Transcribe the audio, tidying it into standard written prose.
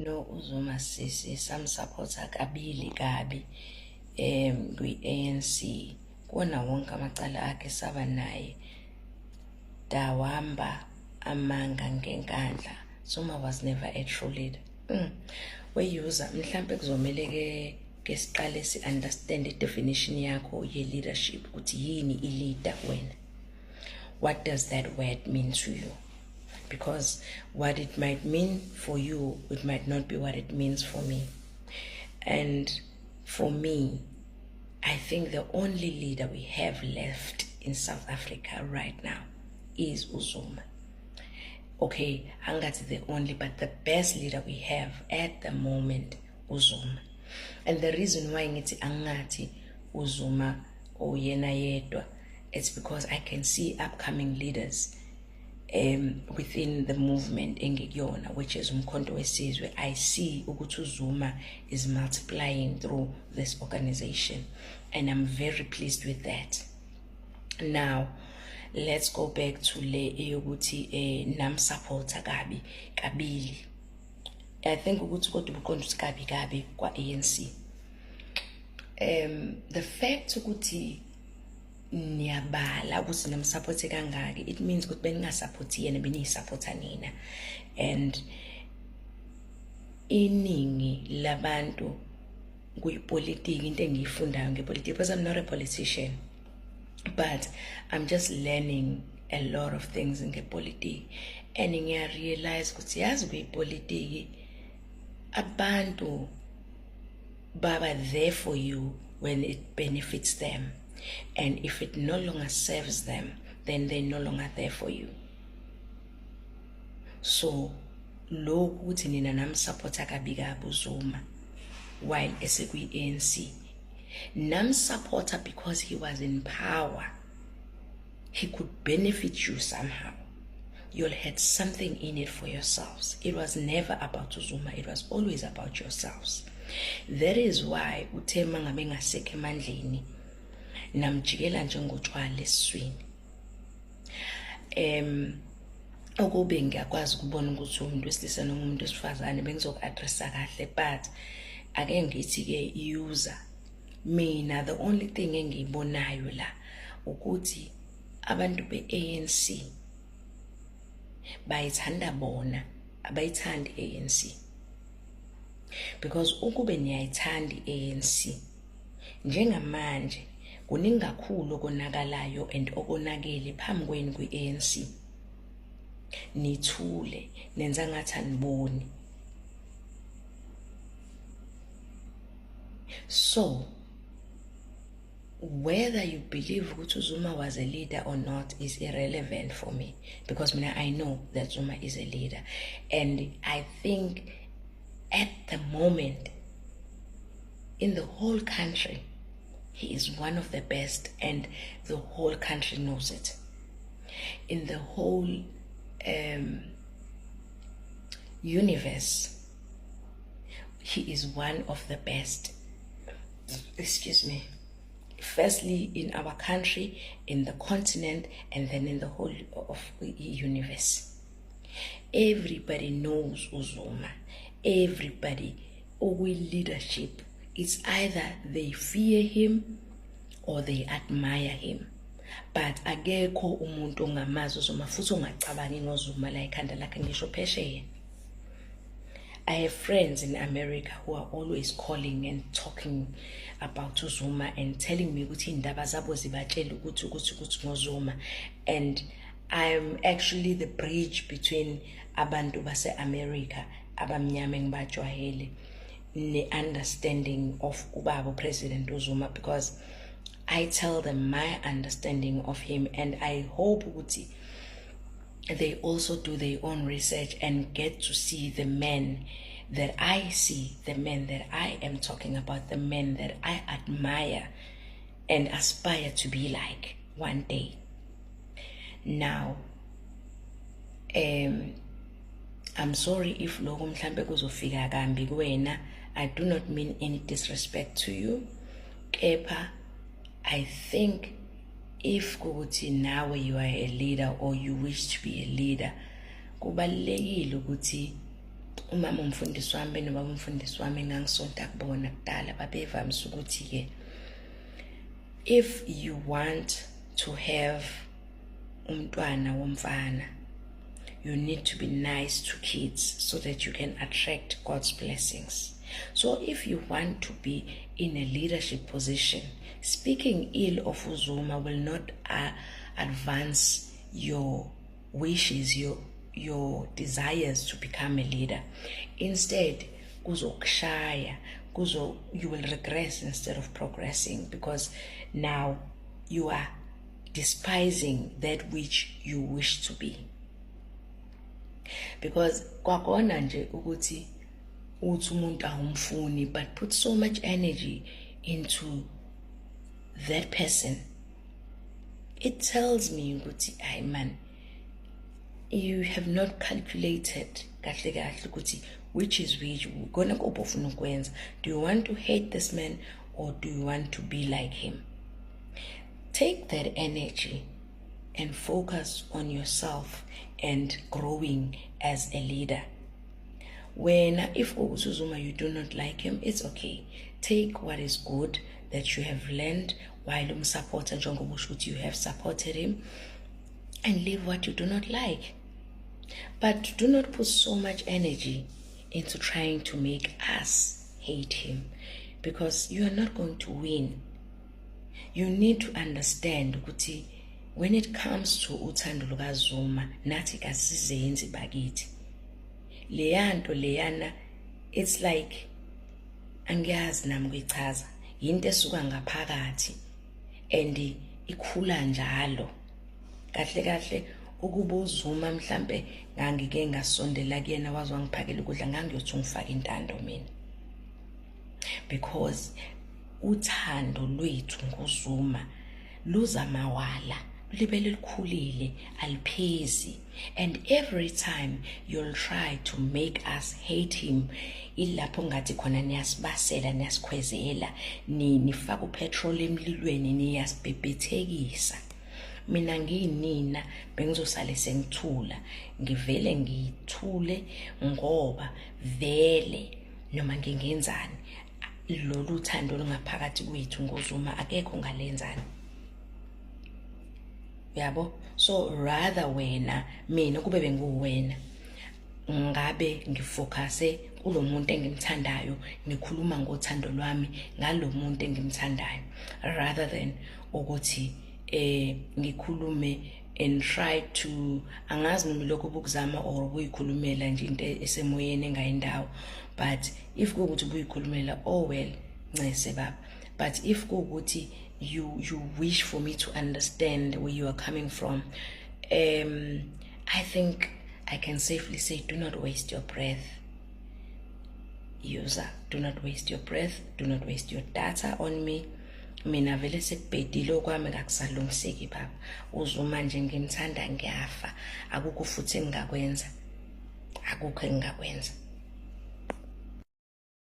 no uZuma sisi samsupporta kabili kabi kwi-ANC kuwona wonke amacala akhe saba naye dawamba amanga ngenkandla. Zuma was never a true leader. Weyuza mhlambe kuzomele ke siqale si understand i-definition yakho ye-leadership ukuthi yini i-leader wena. What does that word mean to you? Because what it might mean for you, it might not be what it means for me. And for me, I think the only leader we have left in South Africa right now is uZuma. Okay, Angati the only, but the best leader we have at the moment, uZuma. And the reason why ngiti Angati uZuma or yena yedwa, it's because I can see upcoming leaders within the movement engiyona, which is Umkhonto Wesizwe. I see ukuthi uZuma is multiplying through this organization, and I'm very pleased with that. Now, let's go back to le eyokuthi namsupporta kabili. I think ukuthi kodwa ubuqonda ukuthi kabi kwa ANC. The fact ukuthi niyabala ukuthi namsupporte kangaki, it means ukuthi beningasupporti yena beniyisupporta nina. And iningi labantu kuyipolitiki into engiyifundayo ngepolitiki, because I'm not a politician, but I'm just learning a lot of things in ngepolitiki, and ngiyarealize ukuthi yazi kuyipolitiki abantu baba there for you when it benefits them. And if it no longer serves them, then they're no longer there for you. So, lokhu ukuthi nina namsupporta kabi kabi uZuma while esekwi-ANC. Namsupporta because he was in power. He could benefit you somehow. You'll had something in it for yourselves. It was never about uZuma, it was always about yourselves. That is why uthe mangabe ngasekho emandleni namjikela njengotshwala esiswini. Ukube ngiyakwazi ukubona ukuthi umuntu wesilisa noma umuntu wesifazane bengizoku-addressa kahle, but ake ngithi ke user mina, the only thing engiyibonayo la ukuthi abantu be-ANC bayithanda bona, abayithandi ANC. Because ukube niyayithanda i-ANC njengamanje kuningi kakhulu okonakalayo and okonakele phambi kwenu kwi-ANC. Nithule, nenza ngathi aniboni. So, whether you believe ukuthi Zuma was a leader or not is irrelevant for me, because I know that Zuma is a leader, and I think at the moment in the whole country he is one of the best, and the whole country knows it. In the whole universe, he is one of the best. Excuse me. Firstly, in our country, in the continent, and then in the whole of the universe. Everybody knows uZuma. Everybody, with leadership, it's either they fear him or they admire him. But akekho umuntu ongamazi uZuma futhi ongacabangi ngoZuma la ikhanda lakhe ngisho phesheya. I have friends in America who are always calling and talking about uZuma and telling me ukuthi indaba zabo zibatshela ukuthi ngoZuma, and I'm actually the bridge between abantu base America abamnyama engibajwayele ne understanding of ubaba President uZuma, because I tell them my understanding of him, and I hope ukuthi they also do their own research and get to see the men that I see, the men that I am talking about, the men that I admire and aspire to be like one day. Now, I'm sorry if loko mhlambe kuzofika kambi kuwena. I do not mean any disrespect to you. Kepha, I think if kukuthi nawe you are a leader or you wish to be a leader, kubalulekile ukuthi umama umfundisi wami nobaba umfundisi wami engangisonta kubona kudala babevamise ukuthi-ke, if you want to have umntwana womfana, you need to be nice to kids so that you can attract God's blessings. So if you want to be in a leadership position, speaking ill of uZuma will not advance your wishes, your desires to become a leader. Instead, kuzokushaya, you will regress instead of progressing, because now you are despising that which you wish to be. Because kwakhona nje ukuthi uthi umuntu awumfuni, but put so much energy into that person, it tells me ukuthi ay man, you have not calculated kahle kahle ukuthi which is which. Ukona kuphi ofuna ukwenza. Do you want to hate this man or do you want to be like him? Take that energy and focus on yourself and growing as a leader. When if uZuma you do not like him, it's okay. Take what is good that you have learned while supporter njengoba ushuthi you have supported him, and leave what you do not like. But do not put so much energy into trying to make us hate him, because you are not going to win. You need to understand ukuthi when it comes to uthando lukaZuma, nathi kasizenzi bakithi. Leyanto leyana, it's like angiyazi nami kuyichaza, into esuka ngaphakathi and ikhula njalo. Kahle kahle ukuba uZuma mhlambe ngangike ngasondela kuyena wazi wangiphakela ukudla, ngangiyothi ngifaka intando mina, because uthando lwethu ngoZuma luza mawala, libe likhulile, aliphezi. And every time you'll try to make us hate him, ilapho ngathi khona niyasibasela, niyasikhwezela, nifaka upetrol emlilweni, niyasibhebhethekisa. Mina ngiyinina bengizosale sengithula, ngivele ngithule ngoba vele noma ngingenzani lolu thando lungaphakathi kwethu ngoZuma akekho ngalenzani. Yabo? So rather mina kube benguwena, ngabe ngifocuse kulo muntu engimthandayo, ngikhuluma ngothando lwami ngalo muntu engimthandayo, rather than ukuthi ngikhulume and try to, angazi noma lokho bukuzama or buyikhulumela nje into esemoyeni engayindawo. But if kuukuthi buyikhulumela, oh well, ncese baba. But if kuukuthi you wish for me to understand where you are coming from, I think I can safely say, do not waste your breath. User, do not waste your breath, do not waste your data on me. Mina vele sekubhedile okwami ngakusalungiseki baba. uZuma nje ngimthanda ngiyafa, akukho futhi engakwenza, akukho engakwenza.